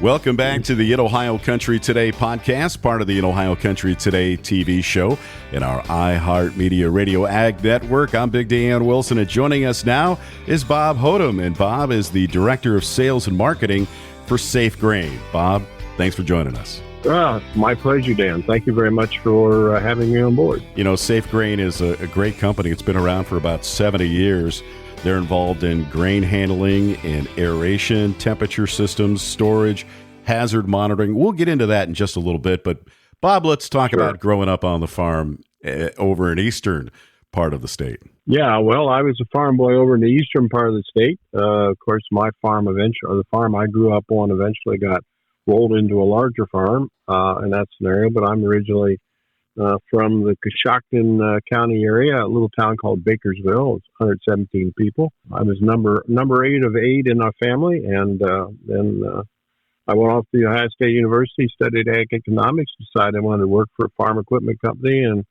Welcome back to the In Ohio Country Today podcast, part of the In Ohio Country Today TV show in our iHeartMedia Radio Ag Network. I'm Big Dan Wilson, and joining us now is Bob Hothem, and Bob is the Director of Sales and Marketing for SafeGrain. Bob, thanks for joining us. My pleasure, Dan. Thank you very much for having me on board. You know, SafeGrain is a great company. It's been around for about 70 years. They're involved in grain handling and aeration, temperature systems, storage, hazard monitoring. We'll get into that in just a little bit. But, Bob, let's talk about growing up on the farm over in eastern part of the state. Yeah, well, I was a farm boy over in the eastern part of the state. Of course, my farm the farm I grew up on eventually got rolled into a larger farm in that scenario. But I'm originally from the Coshocton County area, a little town called Bakersville. It's 117 people. I was number 8 of 8 in our family, and then I went off to Ohio State University, studied ag economics, decided I wanted to work for a farm equipment company, and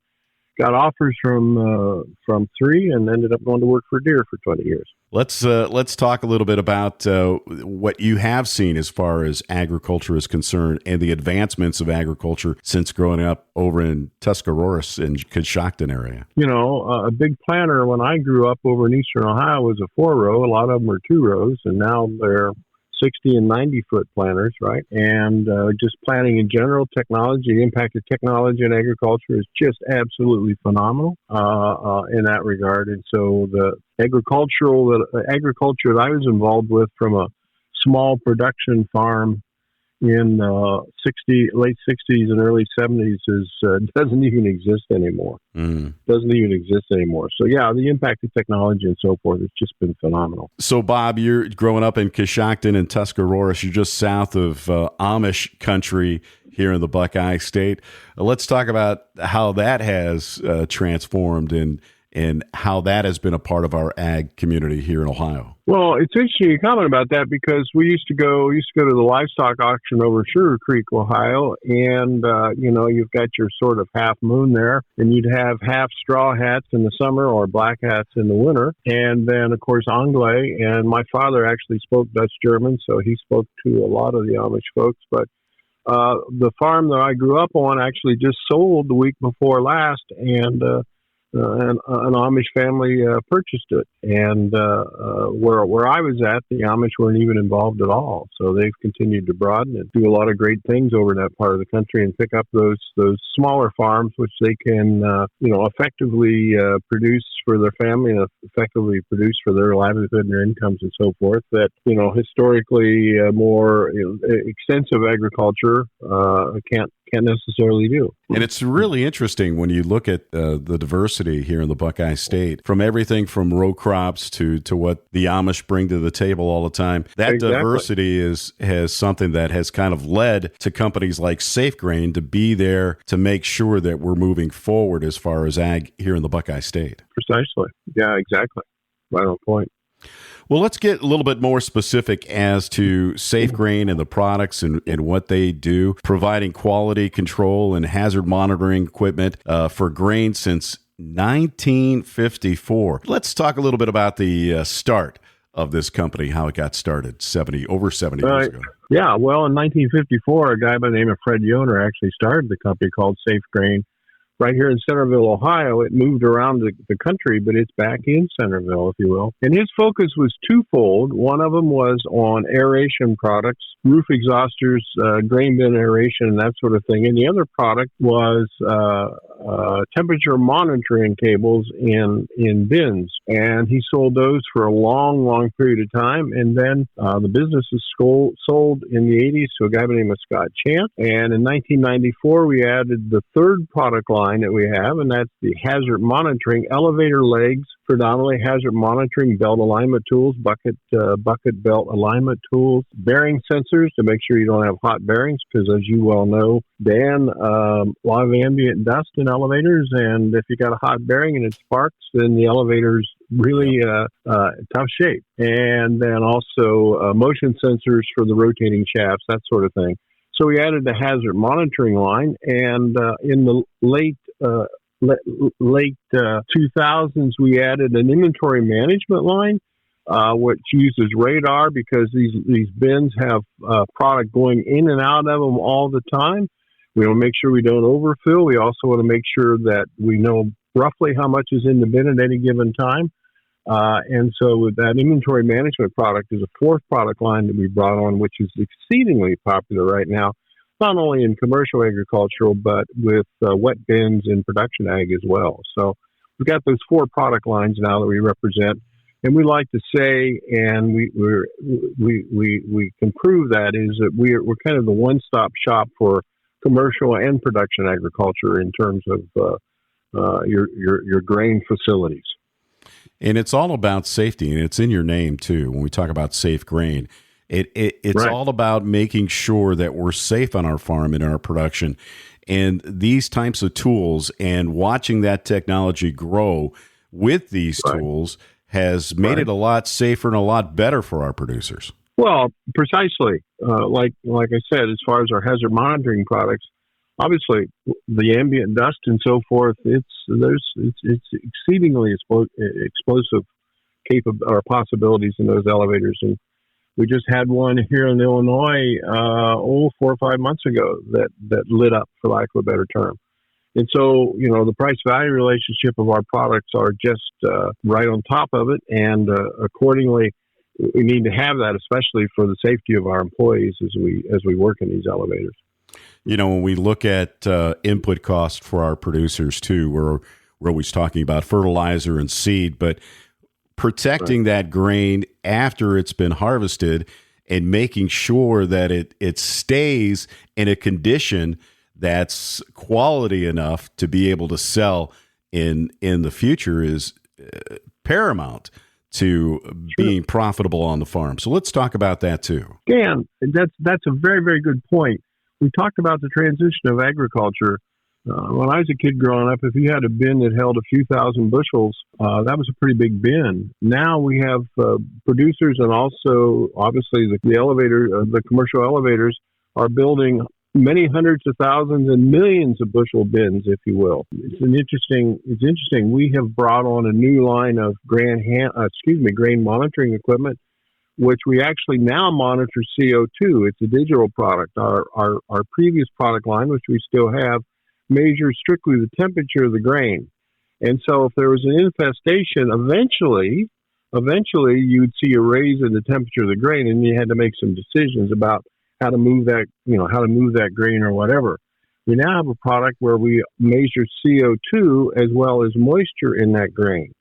got offers from 3, and ended up going to work for Deere for 20 years. Let's talk a little bit about what you have seen as far as agriculture is concerned and the advancements of agriculture since growing up over in Tuscarawas and Coshocton area. You know, a big planter when I grew up over in eastern Ohio was a 4-row. A lot of them are 2 rows, and now they're 60 and 90-foot planters, right? And just planting in general, technology, the impact of technology in agriculture is just absolutely phenomenal in that regard. And so the agriculture that I was involved with from a small production farm in late 60s and early 70s doesn't even exist anymore. Doesn't even exist anymore. So, yeah, the impact of technology and so forth has just been phenomenal. So, Bob, you're growing up in Coshocton and Tuscarawas. You're just south of Amish country here in the Buckeye State. Let's talk about how that has transformed and how that has been a part of our ag community here in Ohio. Well, it's interesting you comment about that because we used to go to the livestock auction over Sugar Creek, Ohio, and you've got your sort of half moon there, and you'd have half straw hats in the summer or black hats in the winter, and then of course Anglais. And my father actually spoke Dutch German, so he spoke to a lot of the Amish folks. But the farm that I grew up on actually just sold the week before last, and an Amish family purchased it, and where I was at, the Amish weren't even involved at all. So they've continued to broaden and do a lot of great things over in that part of the country, and pick up those smaller farms, which they can effectively produce for their family and effectively produce for their livelihood and their incomes and so forth. That historically more extensive agriculture can't necessarily do. And it's really interesting when you look at the diversity here in the Buckeye State, from everything from row crops to what the Amish bring to the table all the time. That Exactly. diversity has something that has kind of led to companies like SafeGrain to be there to make sure that we're moving forward as far as ag here in the Buckeye State. Precisely. Yeah, exactly. Right on point. Well, let's get a little bit more specific as to SafeGrain and the products and what they do, providing quality control and hazard monitoring equipment for grain since 1954. Let's talk a little bit about the start of this company, how it got started over 70 years ago. Yeah, well, in 1954, a guy by the name of Fred Yoner actually started the company called SafeGrain right here in Centerville, Ohio. It moved around the country, but it's back in Centerville, if you will. And his focus was twofold. One of them was on aeration products, roof exhausters, grain bin aeration, and that sort of thing. And the other product was temperature monitoring cables in bins. And he sold those for a long, long period of time. And then the business was sold in the 80s to a guy by the name of Scott Chant. And in 1994, we added the third product line that we have, and that's the hazard monitoring elevator legs, predominantly hazard monitoring belt alignment tools, bucket belt alignment tools, bearing sensors to make sure you don't have hot bearings, because as you well know, Dan, a lot of ambient dust in elevators, and if you got a hot bearing and it sparks, then the elevator's really tough shape. And then also motion sensors for the rotating shafts, that sort of thing. So we added the hazard monitoring line, and in the late 2000s, we added an inventory management line which uses radar because these bins have product going in and out of them all the time. We want to make sure we don't overfill. We also want to make sure that we know roughly how much is in the bin at any given time. And so with that inventory management product is a fourth product line that we brought on, which is exceedingly popular right now, not only in commercial agricultural, but with wet bins in production ag as well. So we've got those four product lines now that we represent. And we like to say, and we can prove that, is that we're kind of the one-stop shop for commercial and production agriculture in terms of your grain facilities. And it's all about safety, and it's in your name too. When we talk about SafeGrain, it's right. all about making sure that we're safe on our farm and in our production. And these types of tools and watching that technology grow with these right. tools has made right. it a lot safer and a lot better for our producers. Well, precisely. Like I said, as far as our hazard monitoring products, obviously the ambient dust and so forth, it's exceedingly explosive possibilities in those elevators. And we just had one here in Illinois 4 or 5 months ago that lit up, for lack of a better term. And so, the price-value relationship of our products are just right on top of it, and accordingly, we need to have that, especially for the safety of our employees as we work in these elevators. When we look at input costs for our producers too, we're always talking about fertilizer and seed, but protecting right. that grain after it's been harvested and making sure that it stays in a condition that's quality enough to be able to sell in the future is paramount to being profitable on the farm. So let's talk about that too. Dan, that's a very, very good point. We talked about the transition of agriculture. When I was a kid growing up, if you had a bin that held a few thousand bushels, that was a pretty big bin. Now we have producers, and also obviously the commercial elevators are building many hundreds of thousands and millions of bushel bins, if you will. It's interesting. We have brought on a new line of grain monitoring equipment, which we actually now monitor CO2. It's a digital product. Our previous product line, which we still have, measures strictly the temperature of the grain. And so if there was an infestation, eventually you'd see a raise in the temperature of the grain, and you had to make some decisions about how to move that grain or whatever. We now have a product where we measure CO2 as well as moisture in that grain.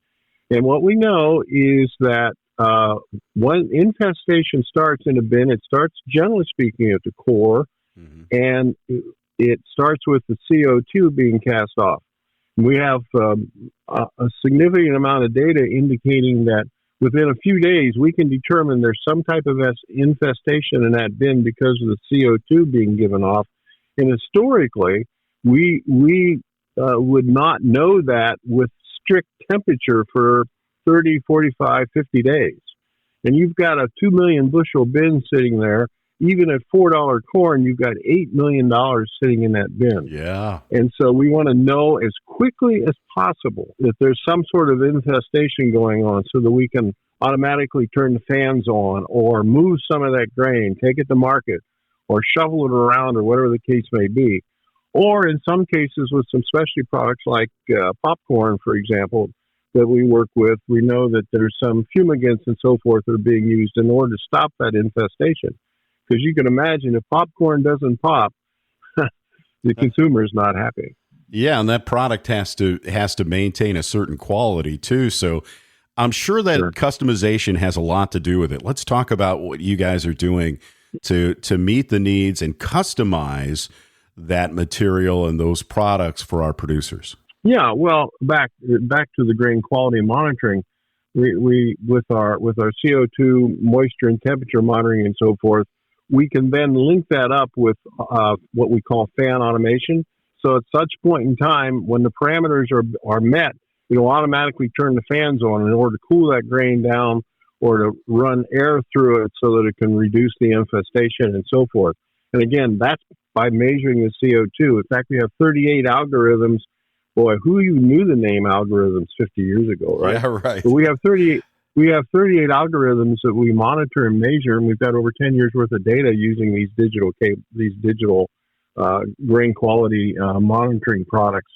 And what we know is that when infestation starts in a bin, it starts, generally speaking, at the core, mm-hmm. and it starts with the CO2 being cast off. We have a significant amount of data indicating that within a few days, we can determine there's some type of infestation in that bin because of the CO2 being given off. And historically, we would not know that with strict temperature for 30, 45, 50 days. And you've got a 2 million bushel bin sitting there. Even at $4 corn, you've got $8 million sitting in that bin. Yeah. And so we want to know as quickly as possible that there's some sort of infestation going on so that we can automatically turn the fans on or move some of that grain, take it to market, or shovel it around or whatever the case may be. Or in some cases with some specialty products like popcorn, for example, that we work with, we know that there's some fumigants and so forth that are being used in order to stop that infestation. Because you can imagine if popcorn doesn't pop, the consumer is not happy. Yeah, and that product has to maintain a certain quality too. So I'm sure that customization has a lot to do with it. Let's talk about what you guys are doing to meet the needs and customize that material and those products for our producers. Yeah, well, back to the grain quality monitoring, we with our CO2 moisture and temperature monitoring and so forth, we can then link that up with what we call fan automation. So at such point in time, when the parameters are met, it'll automatically turn the fans on in order to cool that grain down or to run air through it so that it can reduce the infestation and so forth. And again, that's by measuring the CO2. In fact, we have 38 algorithms. Boy, who knew the name algorithms 50 years ago, right? Yeah, right. But we have 38 we have 38 algorithms that we monitor and measure, and we've got over 10 years worth of data using these digital grain quality monitoring products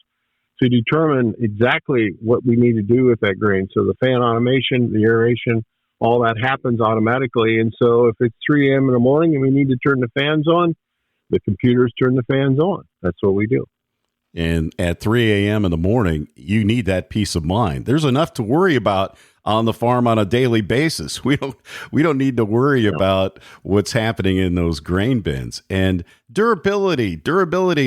to determine exactly what we need to do with that grain. So the fan automation, the aeration, all that happens automatically. And so if it's 3 a.m. in the morning and we need to turn the fans on, the computers turn the fans on. That's what we do. And at 3 a.m. in the morning, you need that peace of mind. There's enough to worry about on the farm on a daily basis. We don't need to worry about what's happening in those grain bins. And durability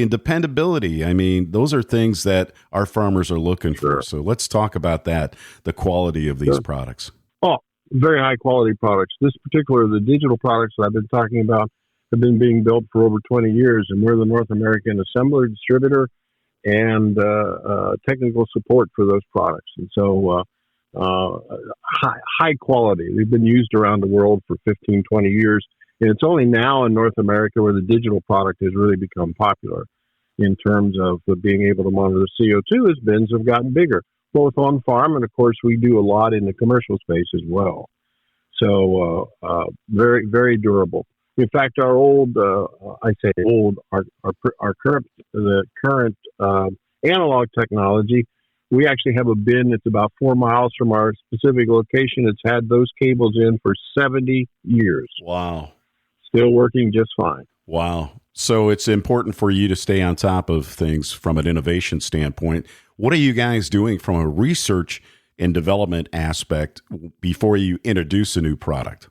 and dependability. I mean, those are things that our farmers are looking for. So let's talk about that, the quality of these products. Oh, very high quality products. The digital products that I've been talking about have been being built for over 20 years, and we're the North American assembler, distributor, and technical support for those products. And so high quality. They've been used around the world for 15, 20 years. And it's only now in North America where the digital product has really become popular in terms of being able to monitor CO2 as bins have gotten bigger, both on farm. And of course, we do a lot in the commercial space as well. So very, very durable. In fact, our current analog technology, we actually have a bin that's about 4 miles from our specific location. It's had those cables in for 70 years. Wow. Still working just fine. Wow. So it's important for you to stay on top of things from an innovation standpoint. What are you guys doing from a research and development aspect before you introduce a new product?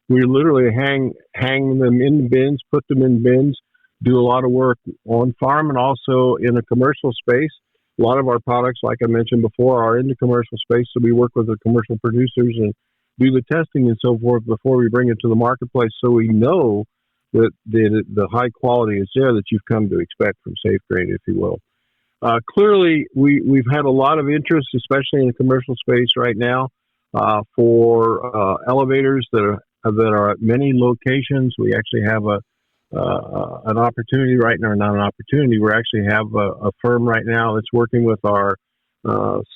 We literally hang them in bins, put them in bins, do a lot of work on farm and also in a commercial space. A lot of our products, like I mentioned before, are in the commercial space. So we work with the commercial producers and do the testing and so forth before we bring it to the marketplace. So we know that the high quality is there that you've come to expect from SafeGrain, if you will. Clearly, we've had a lot of interest, especially in the commercial space right now, for elevators that are at many locations. We actually have an opportunity right now, not an opportunity. We actually have a firm right now that's working with our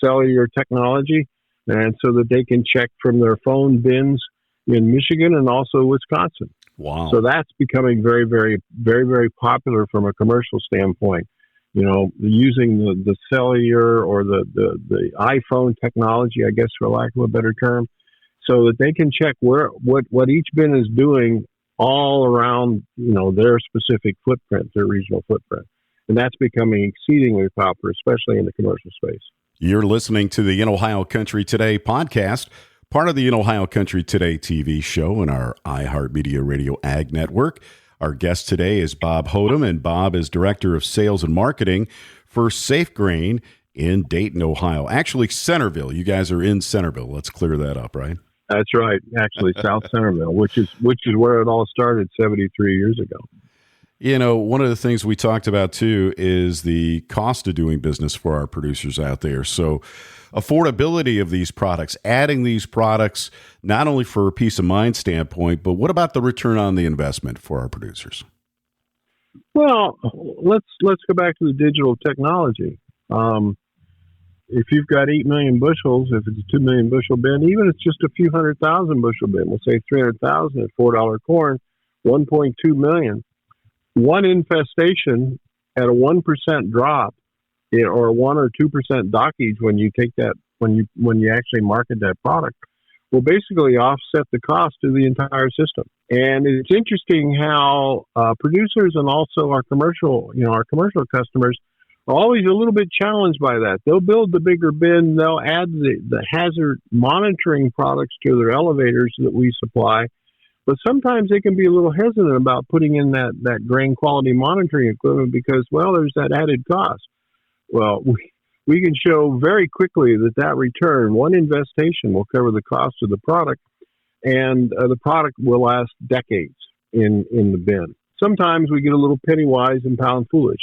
cellular technology, and so that they can check from their phone bins in Michigan and also Wisconsin. Wow! So that's becoming very, very, very, very popular from a commercial standpoint. You know, using the cellular or the iPhone technology, I guess, for lack of a better term, so that they can check what each bin is doing all around, their specific footprint, their regional footprint. And that's becoming exceedingly popular, especially in the commercial space. You're listening to the In Ohio Country Today podcast, part of the In Ohio Country Today TV show and our iHeartMedia Radio Ag Network. Our guest today is Bob Hothem, and Bob is Director of Sales and Marketing for SafeGrain in Dayton, Ohio. Actually, Centerville. You guys are in Centerville. Let's clear that up, right? That's right. Actually, South Centerville, which is where it all started 73 years ago. One of the things we talked about, too, is the cost of doing business for our producers out there. So affordability of these products, adding these products, not only for a peace of mind standpoint, but what about the return on the investment for our producers? Well, let's go back to the digital technology. If you've got 8 million bushels, if it's a 2 million bushel bin, even if it's just a few 100,000 bushel bin, we'll say 300,000 at $4 corn, 1.2 million. One infestation at a 1% drop, or a 1 or 2% dockage when you take that, when you actually market that product, will basically offset the cost of the entire system. And it's interesting how producers and also our commercial customers are always a little bit challenged by that. They'll build the bigger bin, they'll add the hazard monitoring products to their elevators that we supply, but sometimes they can be a little hesitant about putting in that grain quality monitoring equipment because, there's that added cost. Well, we can show very quickly that return, one investation, will cover the cost of the product, and the product will last decades in the bin. Sometimes we get a little penny wise and pound foolish,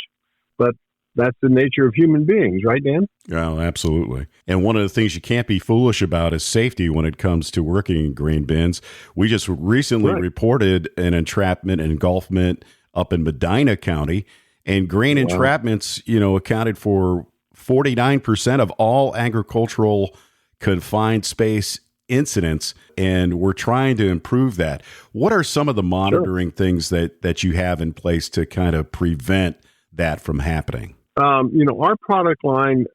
but that's the nature of human beings, right, Dan? Oh, absolutely. And one of the things you can't be foolish about is safety when it comes to working in grain bins. We just recently reported an entrapment and engulfment up in Medina County, and grain entrapments, accounted for 49% of all agricultural confined space incidents, and we're trying to improve that. What are some of the monitoring things that you have in place to kind of prevent that from happening? Our product line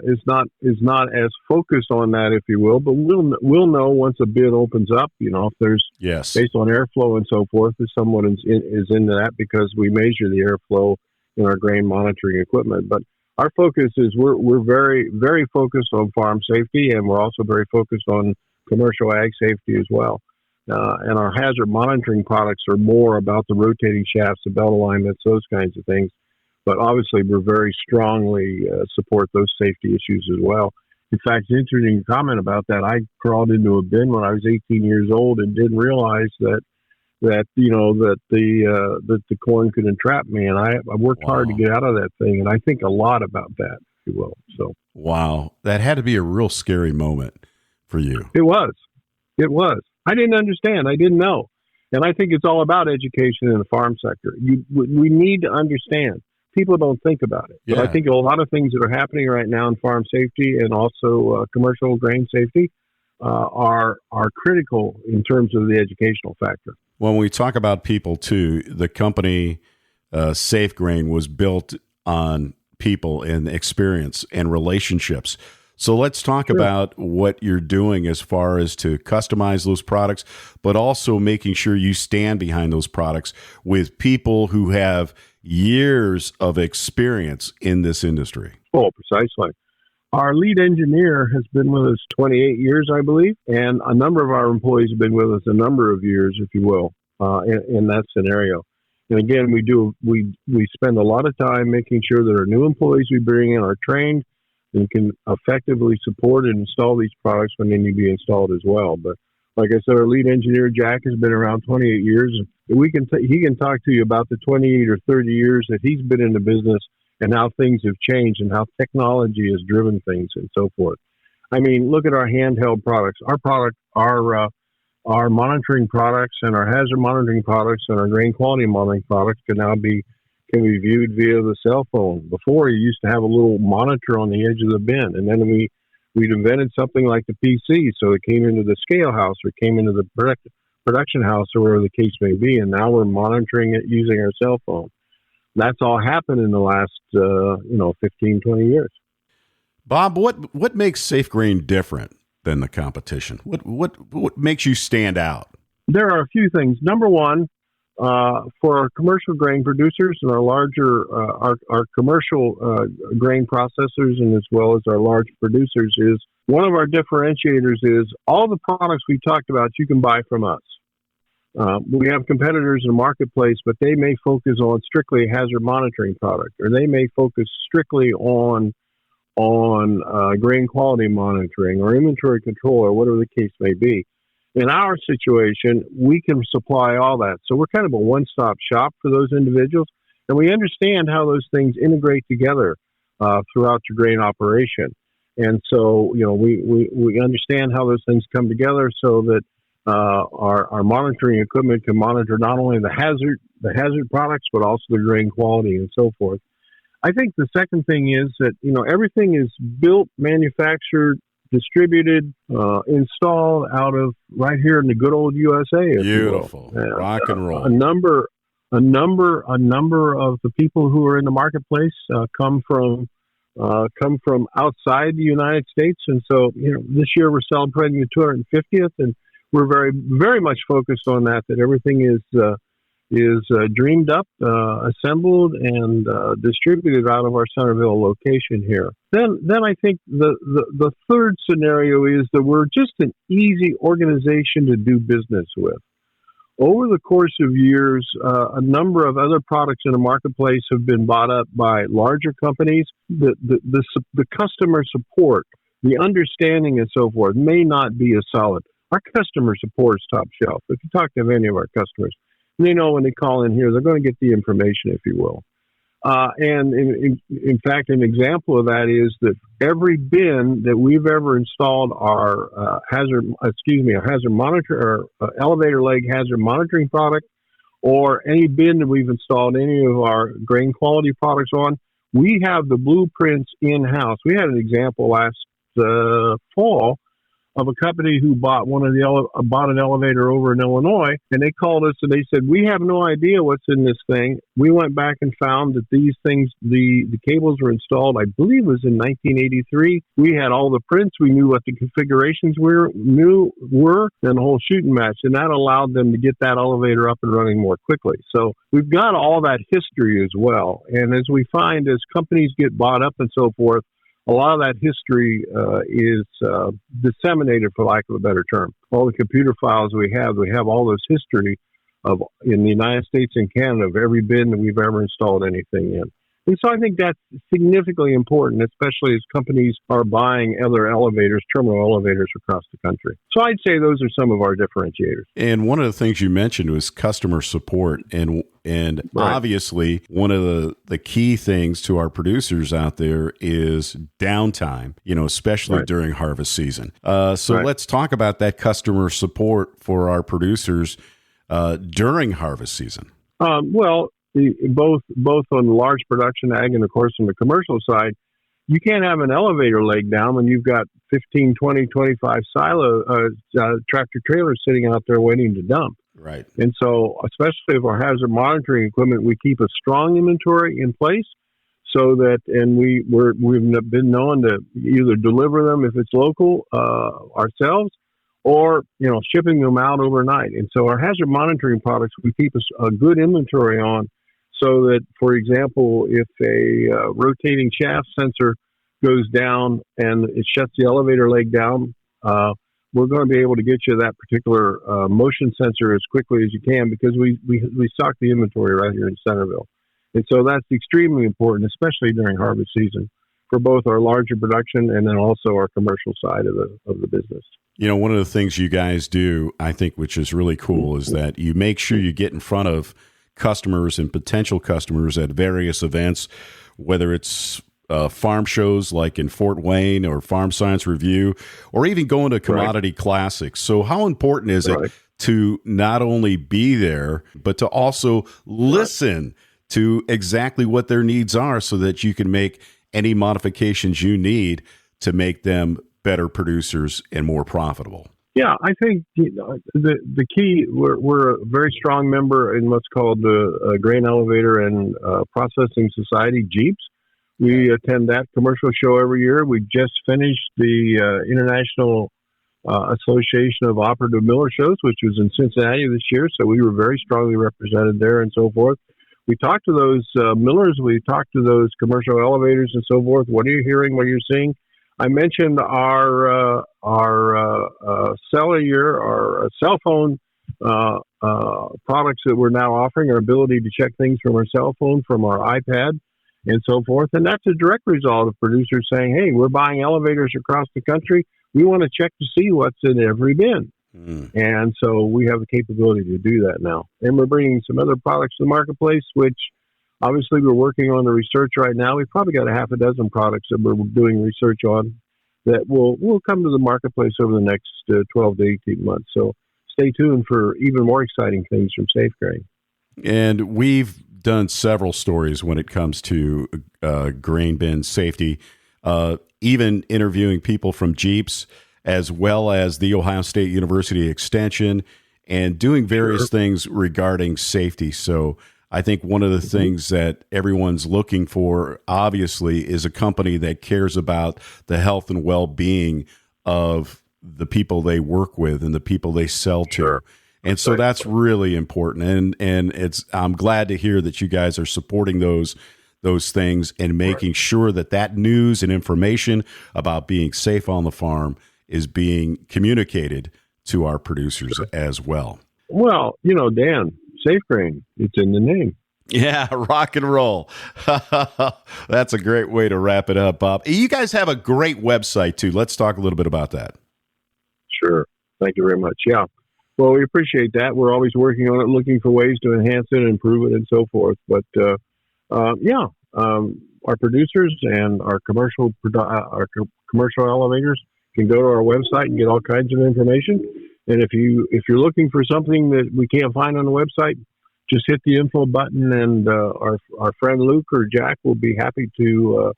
is not as focused on that, if you will, but we'll know once a bid opens up, if there's based on airflow and so forth, if someone is into that, because we measure the airflow in our grain monitoring equipment. But our focus is we're very, very focused on farm safety, and we're also very focused on commercial ag safety as well. And our hazard monitoring products are more about the rotating shafts, the belt alignments, those kinds of things. But obviously, we're very strongly support those safety issues as well. In fact, it's interesting comment about that. I crawled into a bin when I was 18 years old and didn't realize that the corn could entrap me. And I worked hard to get out of that thing. And I think a lot about that, if you will. So wow, that had to be a real scary moment for you. It was. I didn't understand. I didn't know. And I think it's all about education in the farm sector. We need to understand. People don't think about it. But I think a lot of things that are happening right now in farm safety and also commercial grain safety are critical in terms of the educational factor. When we talk about people, too, the company SafeGrain was built on people and experience and relationships. So let's talk about what you're doing as far as to customize those products, but also making sure you stand behind those products with people who have years of experience in this industry. Oh, precisely. Our lead engineer has been with us 28 years, I believe, and a number of our employees have been with us a number of years, if you will, in that scenario. And again, we spend a lot of time making sure that our new employees we bring in are trained and can effectively support and install these products when they need to be installed as well. But like I said, our lead engineer, Jack, has been around 28 years. And he can talk to you about the 28 or 30 years that he's been in the business and how things have changed and how technology has driven things and so forth. I mean, look at our handheld products. Our monitoring products and our hazard monitoring products and our grain quality monitoring products can be viewed via the cell phone. Before, you used to have a little monitor on the edge of the bin, and then we'd invented something like the PC, so it came into the scale house or came into the production house or wherever the case may be, and now we're monitoring it using our cell phone. That's all happened in the last 15, 20 years. Bob, what makes SafeGrain different than the competition? What makes you stand out? There are a few things. Number one, for our commercial grain producers and our larger our commercial grain processors, and as well as our large producers, is one of our differentiators is all the products we talked about you can buy from us. We have competitors in the marketplace, but they may focus on strictly a hazard monitoring product, or they may focus strictly on grain quality monitoring or inventory control or whatever the case may be. In our situation, we can supply all that. So we're kind of a one-stop shop for those individuals, and we understand how those things integrate together throughout your grain operation. And so, we understand how those things come together so that our monitoring equipment can monitor not only the hazard products, but also the grain quality and so forth. I think the second thing is that, everything is built, manufactured, distributed, installed out of right here in the good old USA. Beautiful. Rock and roll. A number of the people who are in the marketplace come from outside the United States. And so, this year we're celebrating the 250th, and we're very, very much focused on that everything is dreamed up, assembled, and distributed out of our Centerville location here. Then I think the third scenario is that we're just an easy organization to do business with. Over the course of years, a number of other products in the marketplace have been bought up by larger companies. The customer support, the understanding, and so forth may not be as solid. Our customer support is top shelf. If you talk to any of our customers, they know when they call in here, they're going to get the information, if you will. And in fact, an example of that is that every bin that we've ever installed our hazard monitor or elevator leg hazard monitoring product, or any bin that we've installed any of our grain quality products on, we have the blueprints in-house. We had an example last fall of a company who bought bought an elevator over in Illinois, and they called us and they said, we have no idea what's in this thing. We went back and found that these things, the cables were installed, I believe it was in 1983. We had all the prints. We knew what the configurations were, and the whole shooting match, and that allowed them to get that elevator up and running more quickly. So we've got all that history as well. And as we find, as companies get bought up and so forth, a lot of that history is disseminated, for lack of a better term. All the computer files we have all this history of in the United States and Canada of every bin that we've ever installed anything in. And so I think that's significantly important, especially as companies are buying other elevators, terminal elevators across the country. So I'd say those are some of our differentiators. And one of the things you mentioned was customer support. And right. Obviously, one of the key things to our producers out there is downtime, especially right. during harvest season. Let's talk about that customer support for our producers during harvest season. Both on the large production ag and, of course, on the commercial side, you can't have an elevator leg down when you've got 15, 20, 25 tractor trailers sitting out there waiting to dump. Right. And so, especially with our hazard monitoring equipment, we keep a strong inventory in place so that, and we've been known to either deliver them if it's local ourselves, or shipping them out overnight. And so our hazard monitoring products, we keep a good inventory on, so that, for example, if a rotating shaft sensor goes down and it shuts the elevator leg down, we're going to be able to get you that particular motion sensor as quickly as you can, because we stock the inventory right here in Centerville. And so that's extremely important, especially during harvest season, for both our larger production and then also our commercial side of the business. One of the things you guys do, I think, which is really cool, is that you make sure you get in front of customers and potential customers at various events, whether it's farm shows like in Fort Wayne or Farm Science Review, or even going to Commodity right. Classics. So how important is it to not only be there, but to also listen to exactly what their needs are, so that you can make any modifications you need to make them better producers and more profitable? Yeah, I think the key, we're a very strong member in what's called the Grain Elevator and Processing Society, Jeeps. We attend that commercial show every year. We just finished the International Association of Operative Miller shows, which was in Cincinnati this year, so we were very strongly represented there and so forth. We talked to those millers, we talked to those commercial elevators and so forth. What are you hearing? What are you seeing? I mentioned our cell phone products that we're now offering, our ability to check things from our cell phone, from our iPad, and so forth. And that's a direct result of producers saying, hey, we're buying elevators across the country. We want to check to see what's in every bin. And so we have the capability to do that now. And we're bringing some other products to the marketplace, which obviously we're working on the research right now. We've probably got a half a dozen products that we're doing research on that will come to the marketplace over the next 12 to 18 months. So stay tuned for even more exciting things from SafeGrain. And we've done several stories when it comes to grain bin safety, even interviewing people from Jeeps, as well as the Ohio State University Extension, and doing various things regarding safety. So I think one of the things that everyone's looking for, obviously, is a company that cares about the health and well-being of the people they work with and the people they sell to. And so that's really important. And I'm glad to hear that you guys are supporting those things and making sure that news and information about being safe on the farm is being communicated to our producers as well. Well, Dan, SafeGrain, it's in the name. Yeah, rock and roll. That's a great way to wrap it up, Bob. You guys have a great website, too. Let's talk a little bit about that. Sure. Thank you very much. Yeah. Well, we appreciate that. We're always working on it, looking for ways to enhance it, improve it, and so forth. But, our producers and our commercial elevators can go to our website and get all kinds of information. And if you're looking for something that we can't find on the website, just hit the info button, and our friend Luke or Jack will be happy to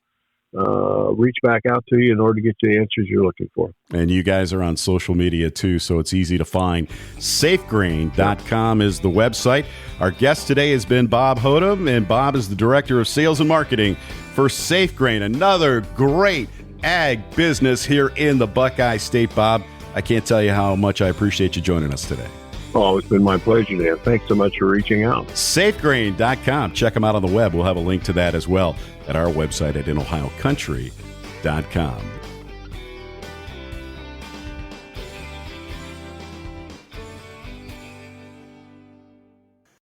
reach back out to you in order to get you the answers you're looking for. And you guys are on social media too, so it's easy to find. SafeGrain.com is the website. Our guest today has been Bob Hothem, and Bob is the Director of Sales and Marketing for SafeGrain, another great ag business here in the Buckeye State. Bob, I can't tell you how much I appreciate you joining us today. Oh, it's been my pleasure, Dan. Thanks so much for reaching out. SafeGrain.com. Check them out on the web. We'll have a link to that as well at our website at InOhioCountry.com.